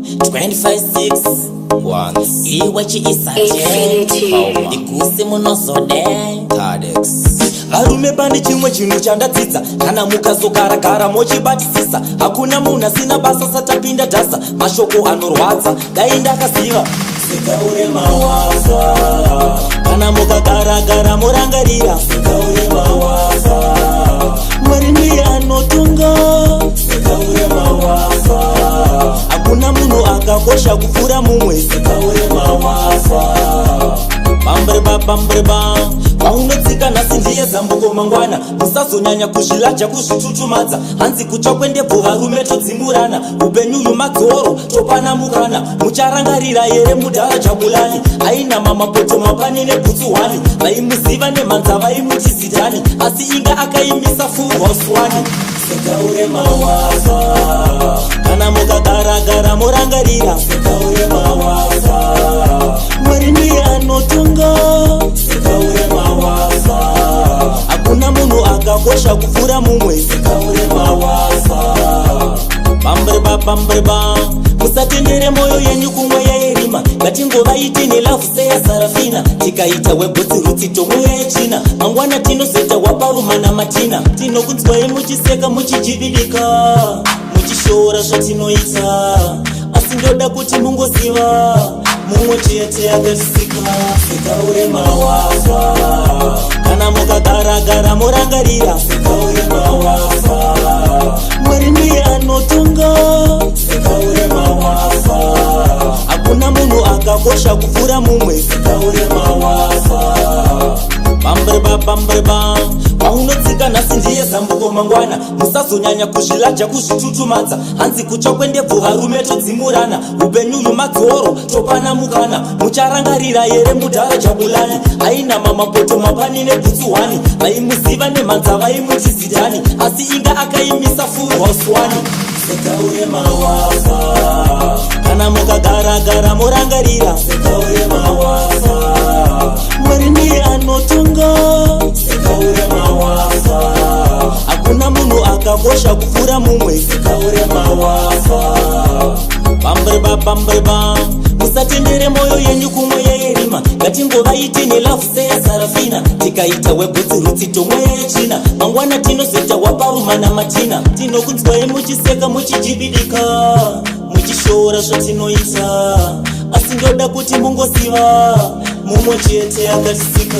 25-6 once iwachi isaje ikusi munozode Tadex varume pane chimwe chinhu chandadzidza kana mukazogaragara mochibatisisa hakuna munhu asina basa satapinda dhasa mashoko anorwadza dai ndakaziva sikaure mawafa kana mukagaragara morangarira sikaure mawafa mwari ndiye anotonga sikaure mawafa hakuna munhu akakosha kupfuura mumwe sikaure mawafa bambreba paunotsika nhasi ndiye zambuko mangwana musazonyanya kuzvilaja kuzvitutumadza hanzi kucha kwendebvu varume todzimurana upenyu madzoro topana mukana mucharangarira here mudhara jabulani aina mamapoto mapani nebhutsuhwani vaimuziva nemhanza vaimuchizidhani asi inga akaimisa fuhoswani sekaure mawafa kana mukagaragara morangarira sekaure mawafa mwari ndiye anotonga sekaure mawafa hakuna munhu akakosha kupfuura mumwe sekaure mawafa bambreba musatendere moyo yenyu kumwe yairima ngatingovaite nelavu seya sarafina tikaita webhotsi rutsi tomweya yechina mangwana tinozoita waparuma namatina tinokunzwai muchiseka muchijividika muchishora zvatinoita asi ndoda kuti mungoziva mumwe chete akatisika sekaure mawafa kana mukagaragara morangarira sekaure mawafa mwari ndiye anotonga sekaure mawafa hakuna munhu akakosha kupfuura mumwe sekaure mawafa bambreba paunotsika nhasi ndiye zambuko mangwana musazonyanya kuzvilaja kuzvitutumadza hanzi kucha kwendebvu varume todzimurana upenyu madzoro topana mukana mucharangarira here mudhara jabulani aina mamapoto mapani nebhutsuhwani vaimuziva nemhanza vaimuchizidhani asi inga akaimisa fuhoswani sekaure mawafa kana mukagaragara morangarira sekaure mawafa mwari ndiye anotonga sekaure mawafa hakuna munhu akakosha kupfuura mumwe sekaure mawafa bambreba musatendere moyo yenyu kumwe yairima ngatingovaite nelavu seya sarafina tikaita webhotsi rutsi tomweya yechina mangwana tinozoita waparuma namatina tinokunzwai muchiseka muchijividika muchishora zvatinoita asi ndoda kuti mungoziva mumwe chete akatisika